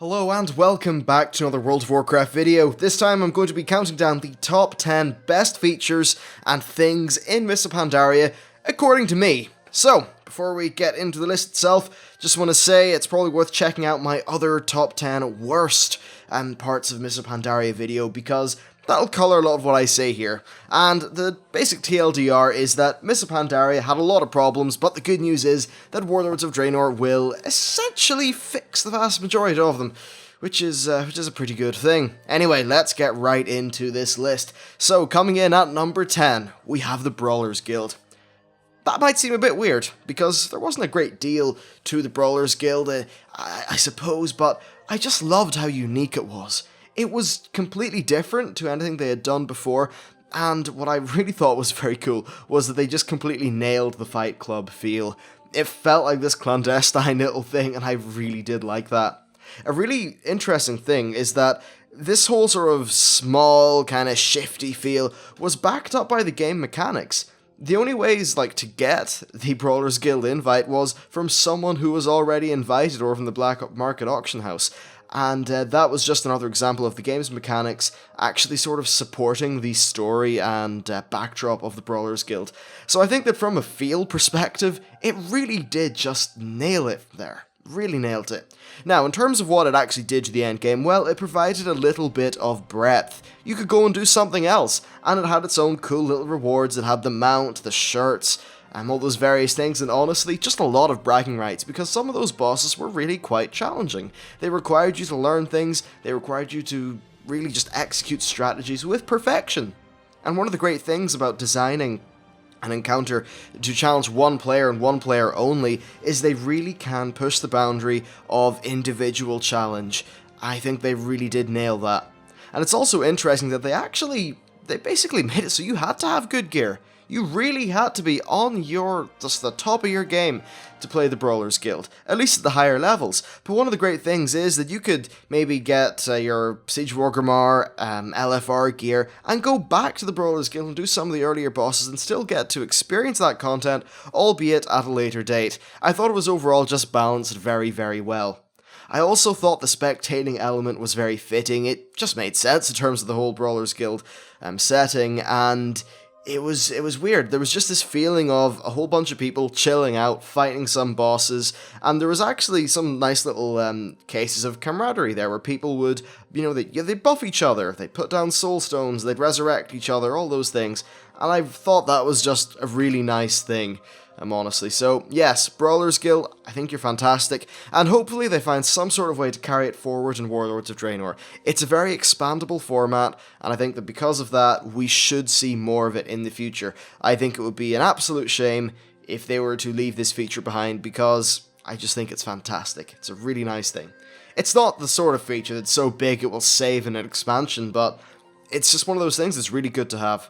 Hello and welcome back to another World of Warcraft video. This time I'm going to be counting down the top 10 best features and things in Mists of Pandaria, according to me. So, before we get into the list itself, just want to say it's probably worth checking out my other top 10 worst parts of Mists of Pandaria video, because that'll colour a lot of what I say here. And the basic TLDR is that Mists of Pandaria had a lot of problems, but the good news is that Warlords of Draenor will essentially fix the vast majority of them, which is a pretty good thing. Anyway, let's get right into this list. So, coming in at number 10, we have the Brawlers Guild. That might seem a bit weird, because there wasn't a great deal to the Brawlers Guild, I suppose, but I just loved how unique it was. It was completely different to anything they had done before, and what I really thought was very cool was that they just completely nailed the Fight Club feel. It felt like this clandestine little thing, and I really did like that. A really interesting thing is that this whole sort of small, kind of shifty feel was backed up by the game mechanics. The only ways, to get the Brawlers Guild invite was from someone who was already invited or from the black market auction house. And that was just another example of the game's mechanics actually sort of supporting the story and backdrop of the Brawlers Guild. So I think that from a feel perspective, it really did just nail it there. Really nailed it. Now, in terms of what it actually did to the endgame, well, it provided a little bit of breadth. You could go and do something else, and it had its own cool little rewards. It had the mount, the shirts, all those various things, and honestly, just a lot of bragging rights, because some of those bosses were really quite challenging. They required you to learn things, they required you to really just execute strategies with perfection. And one of the great things about designing an encounter to challenge one player and one player only is they really can push the boundary of individual challenge. I think they really did nail that. And it's also interesting that they basically made it so you had to have good gear. You really had to be on just the top of your game to play the Brawlers Guild, at least at the higher levels. But one of the great things is that you could maybe get your Siege Wargrimmar, LFR gear, and go back to the Brawlers Guild and do some of the earlier bosses and still get to experience that content, albeit at a later date. I thought it was overall just balanced very, very well. I also thought the spectating element was very fitting. It just made sense in terms of the whole Brawlers Guild setting, and it was weird. There was just this feeling of a whole bunch of people chilling out, fighting some bosses, and there was actually some nice little cases of camaraderie there, where people would, they'd buff each other, they'd put down soul stones, they'd resurrect each other, all those things, and I thought that was just a really nice thing, honestly. So, yes, Brawlers Guild, I think you're fantastic, and hopefully they find some sort of way to carry it forward in Warlords of Draenor. It's a very expandable format, and I think that because of that, we should see more of it in the future. I think it would be an absolute shame if they were to leave this feature behind, because I just think it's fantastic. It's a really nice thing. It's not the sort of feature that's so big it will save in an expansion, but it's just one of those things that's really good to have.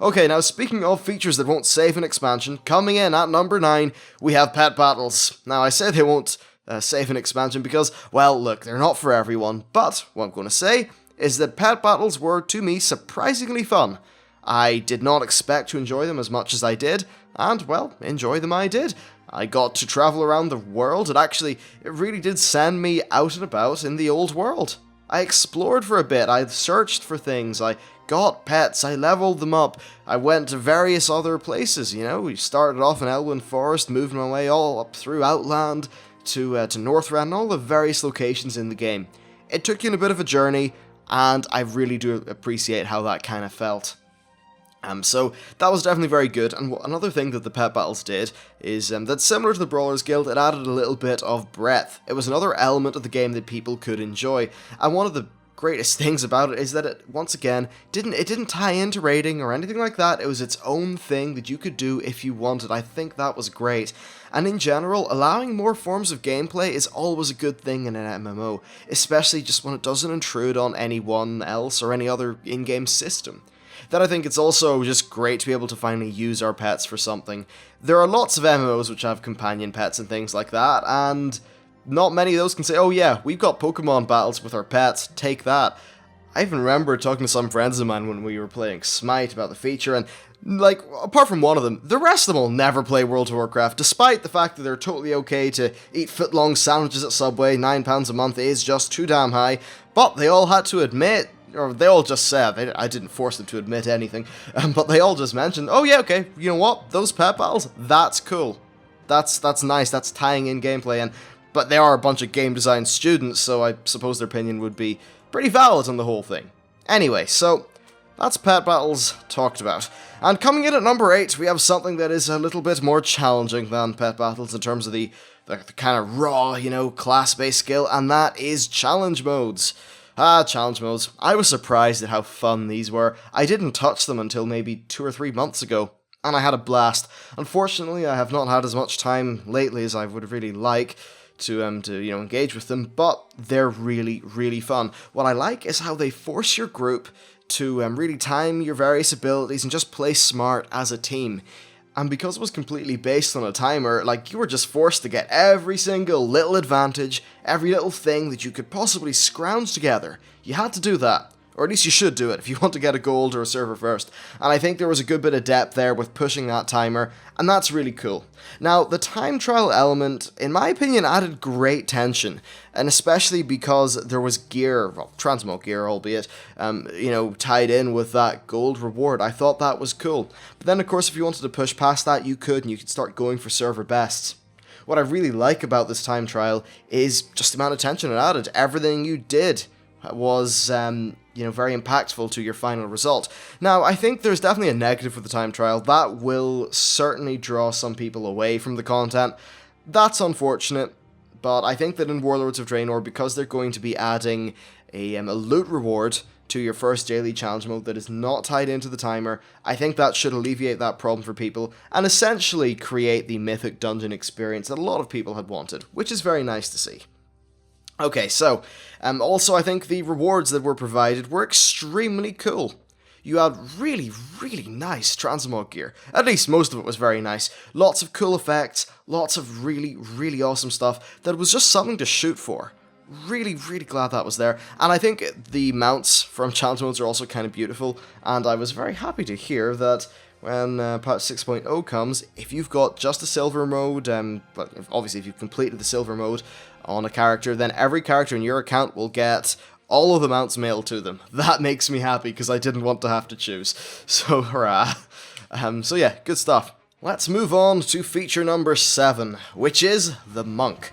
Okay, now speaking of features that won't save an expansion, coming in at number 9, we have pet battles. Now, I say they won't save an expansion because, well, look, they're not for everyone, but what I'm going to say is that pet battles were, to me, surprisingly fun. I did not expect to enjoy them as much as I did, and, well, enjoy them I did. I got to travel around the world, and actually, it really did send me out and about in the old world. I explored for a bit, I searched for things, I got pets, I leveled them up, I went to various other places, we started off in Elwyn Forest, moved my way all up through Outland, to Northrend, and all the various locations in the game. It took you on a bit of a journey, and I really do appreciate how that kind of felt. So that was definitely very good, and another thing that the pet battles did is that similar to the Brawlers Guild, it added a little bit of breadth. It was another element of the game that people could enjoy, and one of the greatest things about it is that it, once again, didn't tie into raiding or anything like that. It was its own thing that you could do if you wanted. I think that was great. And in general, allowing more forms of gameplay is always a good thing in an MMO, especially just when it doesn't intrude on anyone else or any other in-game system. Then I think it's also just great to be able to finally use our pets for something. There are lots of MMOs which have companion pets and things like that, and not many of those can say, oh yeah, we've got Pokemon battles with our pets, take that. I even remember talking to some friends of mine when we were playing Smite about the feature, and Like, apart from one of them, the rest of them will never play World of Warcraft, despite the fact that they're totally okay to eat foot-long sandwiches at Subway. £9 a month is just too damn high, but they all had to admit, or they all just said, I didn't force them to admit anything, but they all just mentioned, oh yeah, okay, you know what, those pet battles, that's cool. That's nice, that's tying in gameplay, but they are a bunch of game design students, so I suppose their opinion would be pretty valid on the whole thing. Anyway, so that's pet battles talked about. And coming in at number 8, we have something that is a little bit more challenging than pet battles in terms of the kind of raw, class-based skill, and that is challenge modes. Challenge modes. I was surprised at how fun these were. I didn't touch them until maybe 2 or 3 months ago, and I had a blast. Unfortunately, I have not had as much time lately as I would really like to engage with them, but they're really, really fun. What I like is how they force your group to really time your various abilities and just play smart as a team. And because it was completely based on a timer, like, you were just forced to get every single little advantage, every little thing that you could possibly scrounge together. You had to do that. Or at least you should do it if you want to get a gold or a server first. And I think there was a good bit of depth there with pushing that timer, and that's really cool. Now, the time trial element, in my opinion, added great tension, and especially because there was gear, well, transmog gear albeit, tied in with that gold reward. I thought that was cool. But then, of course, if you wanted to push past that, you could, and you could start going for server bests. What I really like about this time trial is just the amount of tension it added. Everything you did was very impactful to your final result. Now, I think there's definitely a negative with the time trial. That will certainly draw some people away from the content. That's unfortunate, but I think that in Warlords of Draenor, because they're going to be adding a loot reward to your first daily challenge mode that is not tied into the timer, I think that should alleviate that problem for people and essentially create the mythic dungeon experience that a lot of people had wanted, which is very nice to see. Okay, so, also I think the rewards that were provided were extremely cool. You had really, really nice transmog gear. At least most of it was very nice. Lots of cool effects, lots of really, really awesome stuff that was just something to shoot for. Really, really glad that was there. And I think the mounts from challenge modes are also kind of beautiful, and I was very happy to hear that when patch 6.0 comes, if you've got just a silver mode, but obviously if you've completed the silver mode on a character, then every character in your account will get all of the mounts mailed to them. That makes me happy, because I didn't want to have to choose. So, hurrah. So yeah, good stuff. Let's move on to feature number 7, which is the Monk.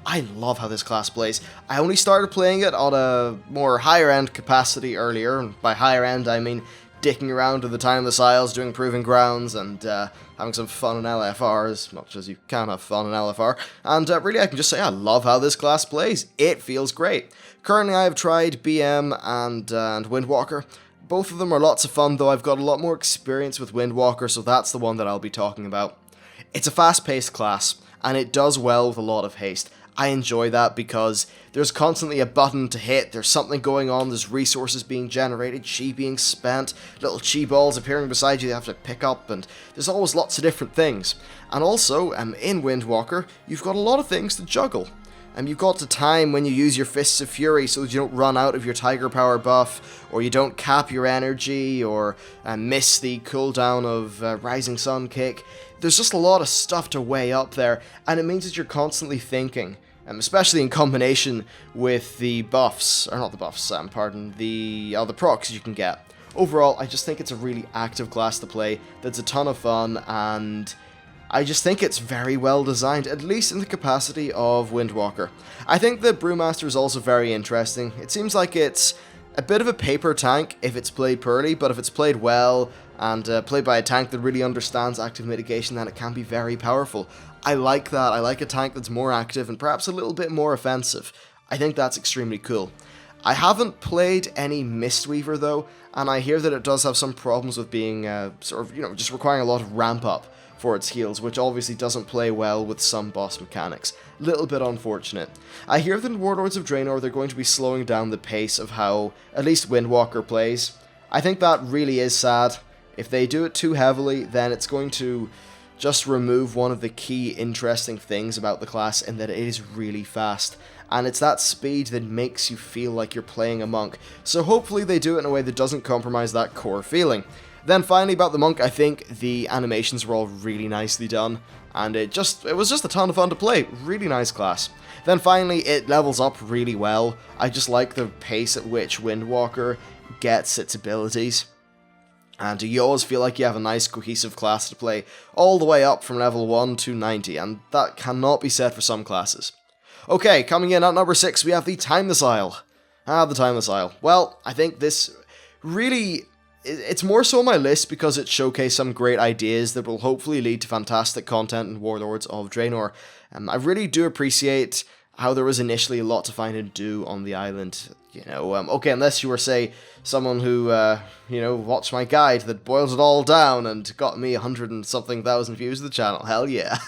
I love how this class plays. I only started playing it on a more higher end capacity earlier, and by higher end I mean dicking around in the Time of the Siles, doing Proving Grounds, and having some fun in LFR, as much as you can have fun in LFR. And really, I can just say I love how this class plays. It feels great. Currently, I have tried BM and Windwalker. Both of them are lots of fun, though I've got a lot more experience with Windwalker, so that's the one that I'll be talking about. It's a fast-paced class, and it does well with a lot of haste. I enjoy that because there's constantly a button to hit, there's something going on, there's resources being generated, chi being spent, little chi balls appearing beside you that you have to pick up, and there's always lots of different things. And also, in Windwalker, you've got a lot of things to juggle. You've got to time when you use your Fists of Fury so that you don't run out of your Tiger Power buff, or you don't cap your energy, or miss the cooldown of Rising Sun Kick. There's just a lot of stuff to weigh up there, and it means that you're constantly thinking, especially in combination with the buffs, or not the buffs, the procs you can get. Overall, I just think it's a really active class to play, that's a ton of fun, and I just think it's very well designed, at least in the capacity of Windwalker. I think the Brewmaster is also very interesting. It seems like it's a bit of a paper tank if it's played poorly, but if it's played well, and played by a tank that really understands active mitigation, then it can be very powerful. I like that. I like a tank that's more active and perhaps a little bit more offensive. I think that's extremely cool. I haven't played any Mistweaver though, and I hear that it does have some problems with being just requiring a lot of ramp up for its heals, which obviously doesn't play well with some boss mechanics. Little bit unfortunate. I hear that in Warlords of Draenor they're going to be slowing down the pace of how at least Windwalker plays. I think that really is sad. If they do it too heavily, then it's going to just remove one of the key interesting things about the class, in that it is really fast. And it's that speed that makes you feel like you're playing a monk. So hopefully they do it in a way that doesn't compromise that core feeling. Then finally about the monk, I think the animations were all really nicely done, and it was just a ton of fun to play. Really nice class. Then finally, it levels up really well. I just like the pace at which Windwalker gets its abilities. And you always feel like you have a nice cohesive class to play all the way up from level 1 to 90, and that cannot be said for some classes. Okay, coming in at number 6, we have the Time Missile. The Time Missile. Well, I think this really... It's more so on my list because it showcased some great ideas that will hopefully lead to fantastic content in Warlords of Draenor. I really do appreciate how there was initially a lot to find and do on the island. Okay, unless you were, say, someone who, watched my guide that boils it all down and got me 100 and something thousand views of the channel. Hell yeah.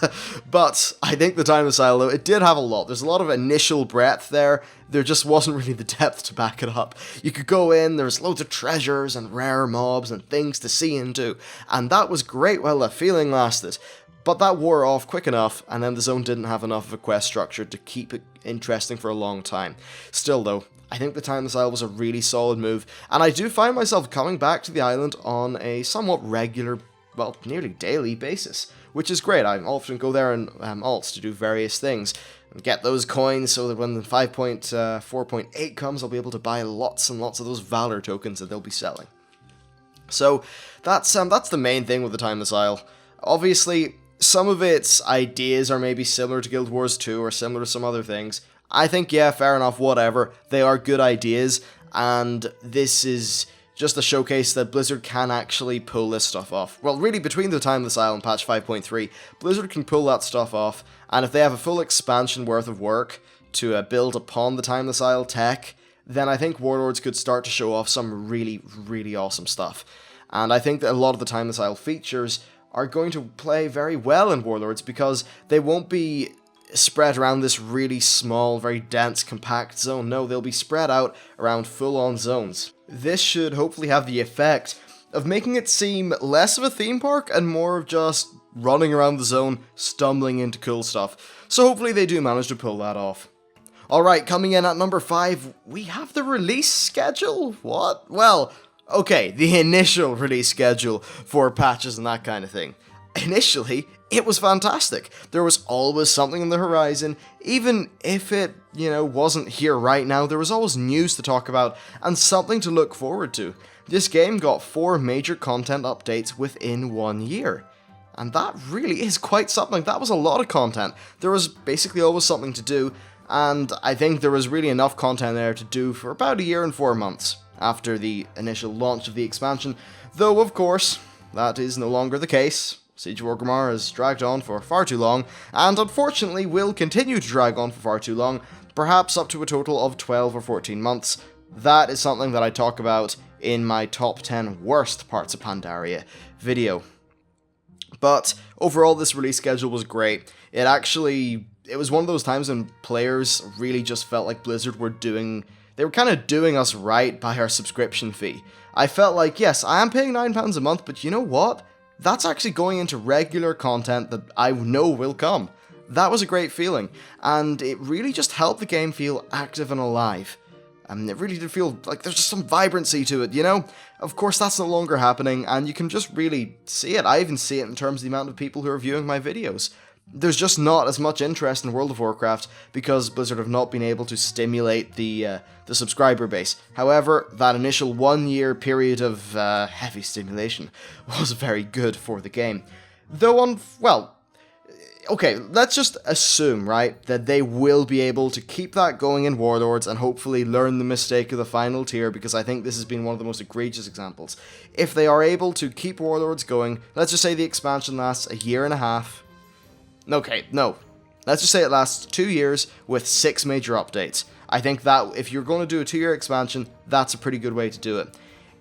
But I think the Time Missile, though, it did have a lot. There's a lot of initial breadth there. There just wasn't really the depth to back it up. You could go in, there's loads of treasures and rare mobs and things to see and do. And that was great while the feeling lasted. But that wore off quick enough, and then the zone didn't have enough of a quest structure to keep it interesting for a long time. Still, though, I think the Time Missile was a really solid move, and I do find myself coming back to the island on a somewhat regular, well, nearly daily basis, which is great. I often go there in alts to do various things, and get those coins so that when the 5.4.8 comes, I'll be able to buy lots and lots of those Valor tokens that they'll be selling. So, that's the main thing with the Time Missile. Obviously, some of its ideas are maybe similar to Guild Wars 2 or similar to some other things. I think, yeah, fair enough, whatever. They are good ideas, and this is just a showcase that Blizzard can actually pull this stuff off. Well, really, between the Time Missile and patch 5.3, Blizzard can pull that stuff off, and if they have a full expansion worth of work to build upon the Time Missile tech, then I think Warlords could start to show off some really, really awesome stuff. And I think that a lot of the Time Missile features are going to play very well in Warlords because they won't be spread around this really small, very dense, compact zone. No, they'll be spread out around full-on zones. This should hopefully have the effect of making it seem less of a theme park and more of just running around the zone, stumbling into cool stuff. So hopefully they do manage to pull that off. Alright, coming in at number 5, we have the release schedule? What? Well, okay, the initial release schedule for patches and that kind of thing. Initially, it was fantastic. There was always something on the horizon, even if it, wasn't here right now, there was always news to talk about and something to look forward to. This game got 4 major content updates within 1 year. And that really is quite something. That was a lot of content. There was basically always something to do, and I think there was really enough content there to do for about 1 year and 4 months after the initial launch of the expansion, though of course, that is no longer the case. Siege of Orgrimmar has dragged on for far too long, and unfortunately will continue to drag on for far too long, perhaps up to a total of 12 or 14 months. That is something that I talk about in my top 10 worst parts of Pandaria video. But overall, this release schedule was great. It was one of those times when players really just felt like Blizzard were they were kind of doing us right by our subscription fee. I felt like, yes, I am paying £9 a month, but you know what? That's actually going into regular content that I know will come. That was a great feeling, and it really just helped the game feel active and alive. It really did feel like there's just some vibrancy to it, Of course, that's no longer happening, and you can just really see it. I even see it in terms of the amount of people who are viewing my videos. There's just not as much interest in World of Warcraft because Blizzard have not been able to stimulate the subscriber base. However, that initial 1 year period of heavy stimulation was very good for the game. Though okay, let's just assume, right, that they will be able to keep that going in Warlords and hopefully learn the mistake of the final tier, because I think this has been one of the most egregious examples. If they are able to keep Warlords going, let's just say the expansion lasts 1.5 years. Okay, no. Let's just say it lasts 2 years with 6 major updates. I think that if you're going to do a 2-year expansion, that's a pretty good way to do it.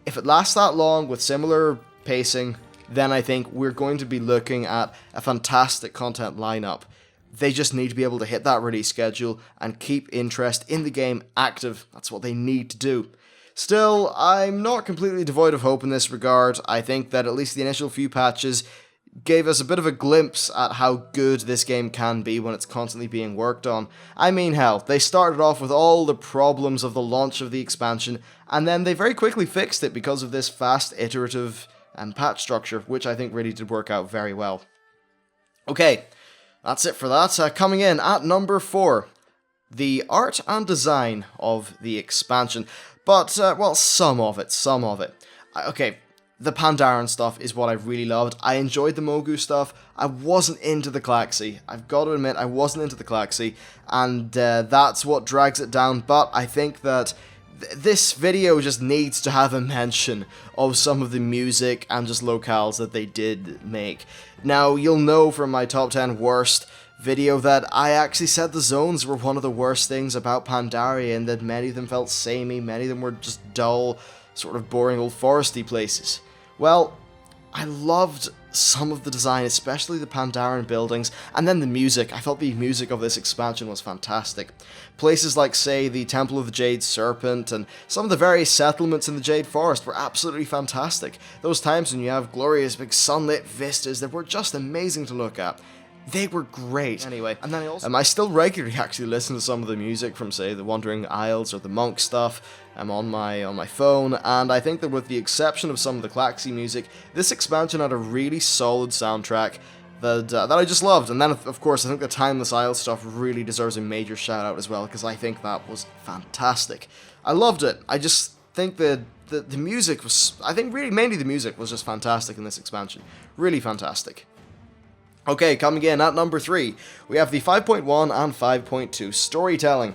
If it lasts that long with similar pacing, then I think we're going to be looking at a fantastic content lineup. They just need to be able to hit that release schedule and keep interest in the game active. That's what they need to do. Still, I'm not completely devoid of hope in this regard. I think that at least the initial few patches gave us a bit of a glimpse at how good this game can be when it's constantly being worked on. I mean, hell, they started off with all the problems of the launch of the expansion, and then they very quickly fixed it because of this fast, iterative and patch structure, which I think really did work out very well. Okay, that's it for that. Coming in at number 4, the art and design of the expansion. But, well, some of it. Okay, the Pandaren stuff is what I really loved. I enjoyed the Mogu stuff. I wasn't into the Klaxi. I've got to admit, I wasn't into the Klaxi, and that's what drags it down. But I think that this video just needs to have a mention of some of the music and just locales that they did make. Now, you'll know from my top 10 worst video that I actually said the zones were one of the worst things about Pandaria, and that many of them felt samey, many of them were just dull, sort of boring old foresty places. Well, I loved some of the design, especially the Pandaren buildings, and then the music. I felt the music of this expansion was fantastic. Places like, say, the Temple of the Jade Serpent, and some of the various settlements in the Jade Forest were absolutely fantastic. Those times when you have glorious big sunlit vistas that were just amazing to look at. They were great. Anyway, and then I still regularly actually listen to some of the music from, say, the Wandering Isles or the Monk stuff on my phone, and I think that with the exception of some of the Klaxi music, this expansion had a really solid soundtrack that I just loved. And then, of course, I think the Timeless Isle stuff really deserves a major shout out as well, because I think that was fantastic. I loved it. I just think that the music was, I think really mainly the music was just fantastic in this expansion. Really fantastic. Okay, coming in at number 3, we have the 5.1 and 5.2 storytelling.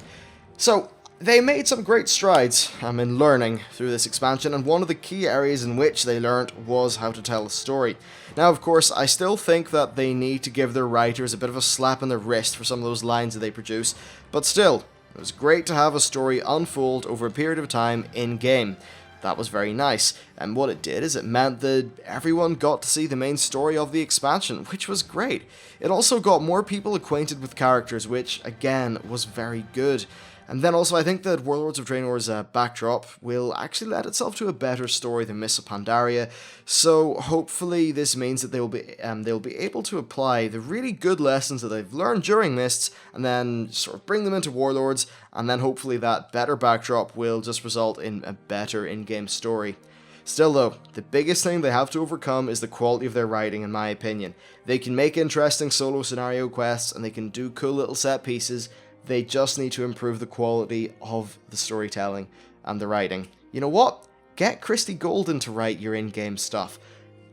So, they made some great strides in learning through this expansion, and one of the key areas in which they learned was how to tell a story. Now, of course, I still think that they need to give their writers a bit of a slap on the wrist for some of those lines that they produce, but still, it was great to have a story unfold over a period of time in-game. That was very nice, and what it did is it meant that everyone got to see the main story of the expansion, which was great. It also got more people acquainted with characters, which, again, was very good. And then also I think that Warlords of Draenor's backdrop will actually lend itself to a better story than Mists of Pandaria, so hopefully this means that they'll be able to apply the really good lessons that they've learned during Mists, and then sort of bring them into Warlords, and then hopefully that better backdrop will just result in a better in-game story. Still though, the biggest thing they have to overcome is the quality of their writing, in my opinion. They can make interesting solo scenario quests, and they can do cool little set pieces. They just need to improve the quality of the storytelling and the writing. You know what? Get Christy Golden to write your in-game stuff.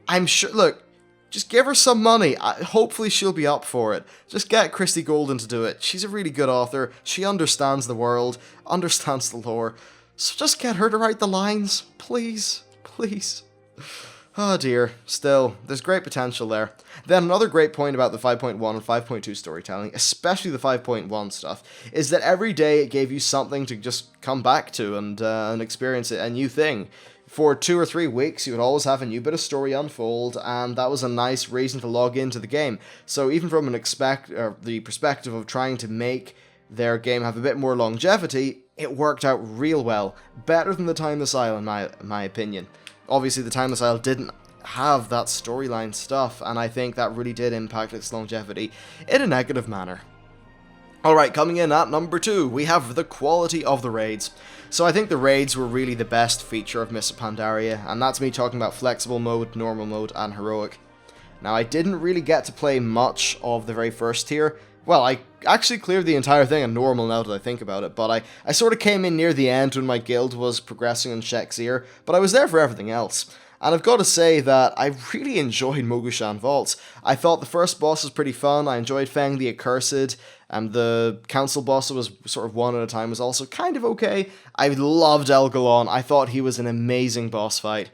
I'm sure, look, just give her some money. Hopefully she'll be up for it. Just get Christy Golden to do it. She's a really good author. She understands the world, understands the lore. So just get her to write the lines. Please, please. Oh dear, still, there's great potential there. Then another great point about the 5.1 and 5.2 storytelling, especially the 5.1 stuff, is that every day it gave you something to just come back to and experience a new thing. For 2 or 3 weeks, you would always have a new bit of story unfold, and that was a nice reason to log into the game. So even from the perspective of trying to make their game have a bit more longevity, it worked out real well. Better than the Timeless Isle, in my opinion. Obviously, the Timeless Isle didn't have that storyline stuff, and I think that really did impact its longevity in a negative manner. Alright, coming in at number 2, we have the quality of the raids. So I think the raids were really the best feature of Mists of Pandaria, and that's me talking about flexible mode, normal mode, and heroic. Now, I didn't really get to play much of the very first tier. Well, I actually cleared the entire thing on normal now that I think about it, but I sort of came in near the end when my guild was progressing in Shexir, but I was there for everything else. And I've got to say that I really enjoyed Mogushan Vaults. I thought the first boss was pretty fun. I enjoyed Fang the Accursed, and the council boss that was sort of one at a time was also kind of okay. I loved Elgalon. I thought he was an amazing boss fight.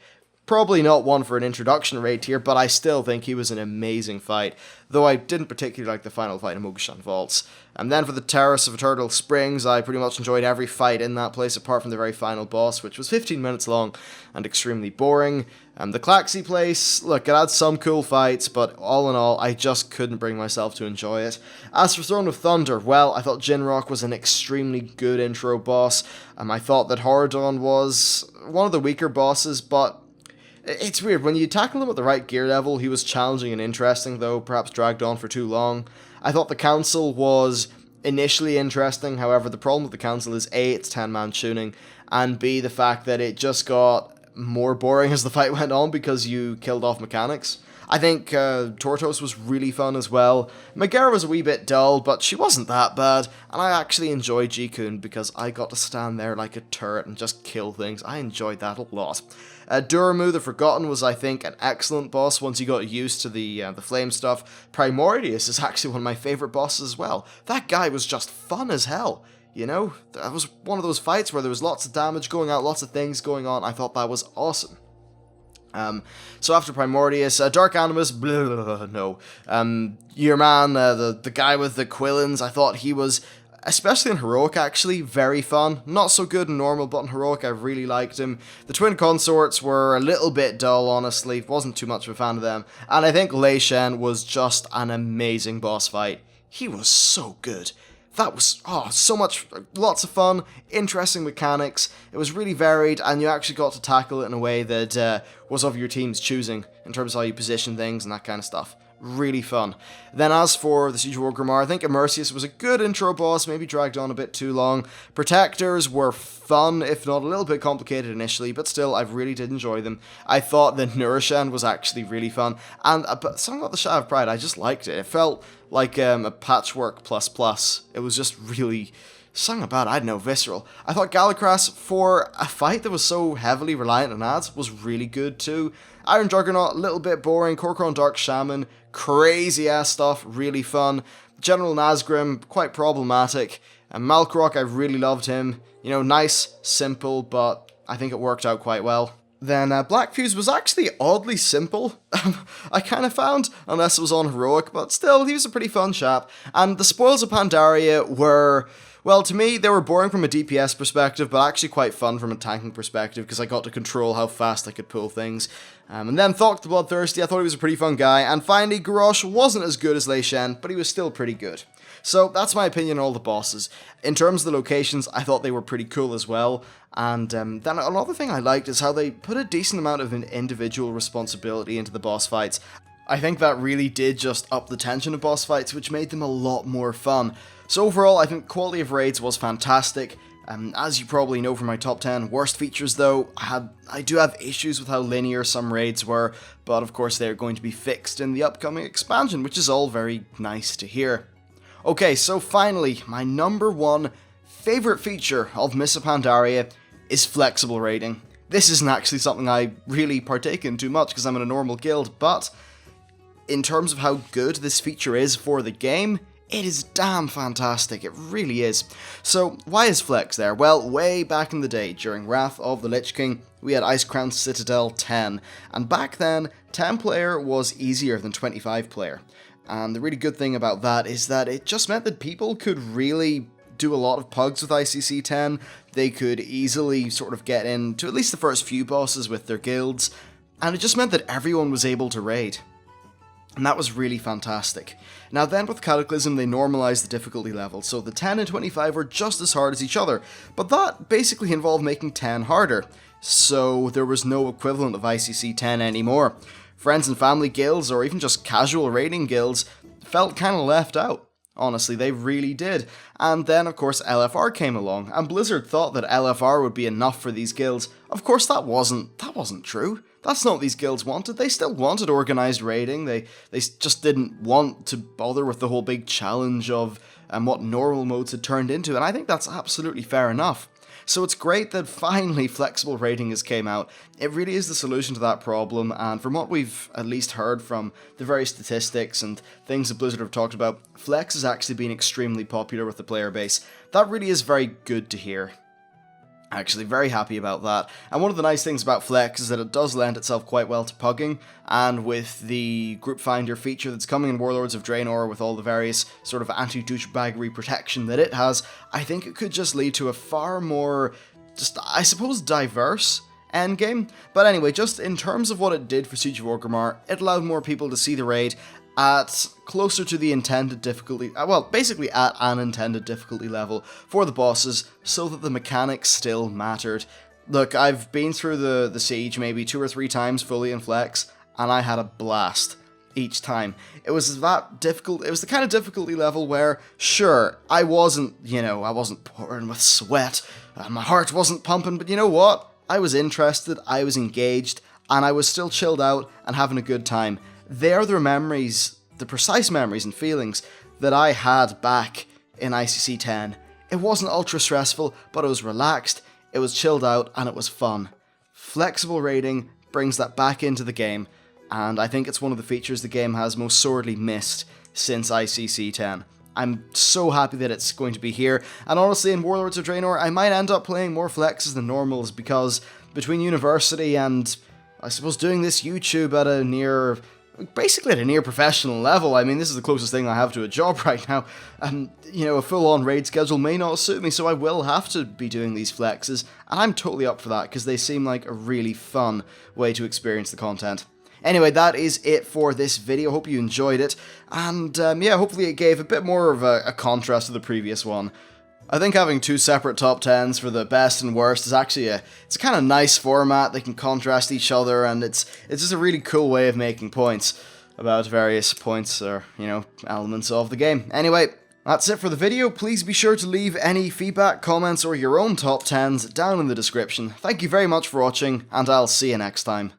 Probably not one for an introduction raid tier, but I still think he was an amazing fight, though I didn't particularly like the final fight in Mogushan Vaults. And then for the Terrace of Eternal Springs, I pretty much enjoyed every fight in that place apart from the very final boss, which was 15 minutes long and extremely boring. And the Klaxi place, look, it had some cool fights, but all in all, I just couldn't bring myself to enjoy it. As for Throne of Thunder, well, I thought Jinrock was an extremely good intro boss. I thought that Horadon was one of the weaker bosses, but it's weird, when you tackle him at the right gear level, he was challenging and interesting, though perhaps dragged on for too long. I thought the Council was initially interesting, however the problem with the Council is A, it's 10-man tuning, and B, the fact that it just got more boring as the fight went on because you killed off mechanics. I think Tortos was really fun as well. Megara was a wee bit dull, but she wasn't that bad, and I actually enjoyed G-Kun because I got to stand there like a turret and just kill things. I enjoyed that a lot. Duramu the Forgotten was, I think, an excellent boss once you got used to the flame stuff. Primordius is actually one of my favourite bosses as well. That guy was just fun as hell. You know, that was one of those fights where there was lots of damage going out, lots of things going on. I thought that was awesome. So after Primordius, Dark Animus, blah, blah, blah, no. Your man, the guy with the Quillins, I thought he was, especially in Heroic actually, very fun. Not so good in Normal, but in Heroic I really liked him. The Twin Consorts were a little bit dull, honestly. Wasn't too much of a fan of them. And I think Lei Shen was just an amazing boss fight. He was so good. That was, so much, lots of fun, interesting mechanics, it was really varied, and you actually got to tackle it in a way that was of your team's choosing, in terms of how you position things and that kind of stuff. Really fun. Then as for the Siege of Orgrimmar, I think Immersius was a good intro boss, maybe dragged on a bit too long. Protectors were fun, if not a little bit complicated initially, but still, I really did enjoy them. I thought that Nurashen was actually really fun, and something about the Shadow of Pride, I just liked it. It felt like a patchwork plus. It was just really, something about it, I don't know, visceral. I thought Galakras, for a fight that was so heavily reliant on ads, was really good too. Iron Juggernaut, a little bit boring. Kor'kron Dark Shaman, crazy ass stuff, really fun. General Nazgrim, quite problematic. And Malkorok, I really loved him. You know, nice, simple, but I think it worked out quite well. Then Black Fuse was actually oddly simple, I kind of found, unless it was on Heroic, but still, he was a pretty fun chap. And the Spoils of Pandaria were, well, to me, they were boring from a DPS perspective, but actually quite fun from a tanking perspective, because I got to control how fast I could pull things. And then Thok the Bloodthirsty, I thought he was a pretty fun guy. And finally, Garrosh wasn't as good as Lei Shen, but he was still pretty good. So that's my opinion on all the bosses. In terms of the locations, I thought they were pretty cool as well. And then another thing I liked is how they put a decent amount of individual responsibility into the boss fights. I think that really did just up the tension of boss fights, which made them a lot more fun. So overall, I think quality of raids was fantastic. As you probably know from my top 10 worst features though, I do have issues with how linear some raids were, but of course they're going to be fixed in the upcoming expansion, which is all very nice to hear. Okay, so finally, my number one favourite feature of Mists of Pandaria is flexible raiding. This isn't actually something I really partake in too much because I'm in a normal guild, but in terms of how good this feature is for the game, it is damn fantastic, it really is. So, why is Flex there? Well, way back in the day, during Wrath of the Lich King, we had Icecrown Citadel 10, and back then, 10 player was easier than 25 player. And the really good thing about that is that it just meant that people could really do a lot of pugs with ICC 10, they could easily sort of get into at least the first few bosses with their guilds, and it just meant that everyone was able to raid. And that was really fantastic. Now then with Cataclysm they normalised the difficulty level, so the 10 and 25 were just as hard as each other, but that basically involved making 10 harder, so there was no equivalent of ICC 10 anymore. Friends and family guilds, or even just casual raiding guilds, felt kinda left out. Honestly, they really did. And then, of course, LFR came along, and Blizzard thought that LFR would be enough for these guilds. Of course, that wasn't true. That's not what these guilds wanted. They still wanted organised raiding. They just didn't want to bother with the whole big challenge of what normal modes had turned into, and I think that's absolutely fair enough. So it's great that finally flexible raiding has came out. It really is the solution to that problem, and from what we've at least heard from the various statistics and things that Blizzard have talked about, Flex has actually been extremely popular with the player base. That really is very good to hear. Actually, very happy about that. And one of the nice things about Flex is that it does lend itself quite well to pugging, and with the group finder feature that's coming in Warlords of Draenor with all the various sort of anti-douchebaggery protection that it has, I think it could just lead to a far more, just, I suppose, diverse endgame. But anyway, just in terms of what it did for Siege of Orgrimmar, it allowed more people to see the raid at closer to the intended difficulty, well, basically at an intended difficulty level for the bosses, so that the mechanics still mattered. Look, I've been through the siege maybe 2 or 3 times fully in Flex, and I had a blast each time. It was that difficult, it was the kind of difficulty level where, sure, I wasn't pouring with sweat, and my heart wasn't pumping, but you know what? I was interested, I was engaged, and I was still chilled out and having a good time. They're the memories, the precise memories and feelings that I had back in ICC 10. It wasn't ultra stressful, but it was relaxed, it was chilled out, and it was fun. Flexible raiding brings that back into the game, and I think it's one of the features the game has most sorely missed since ICC 10. I'm so happy that it's going to be here, and honestly in Warlords of Draenor I might end up playing more flexes than normals, because between university and I suppose doing this YouTube at a near professional level, I mean this is the closest thing I have to a job right now, a full-on raid schedule may not suit me, so I will have to be doing these flexes, and I'm totally up for that because they seem like a really fun way to experience the content. Anyway, that is it for this video. Hope you enjoyed it, and hopefully it gave a bit more of a contrast to the previous one. I think having two separate top 10s for the best and worst is actually it's a kind of nice format. They can contrast each other, and it's just a really cool way of making points about various points or, elements of the game. Anyway, that's it for the video. Please be sure to leave any feedback, comments, or your own top 10s down in the description. Thank you very much for watching, and I'll see you next time.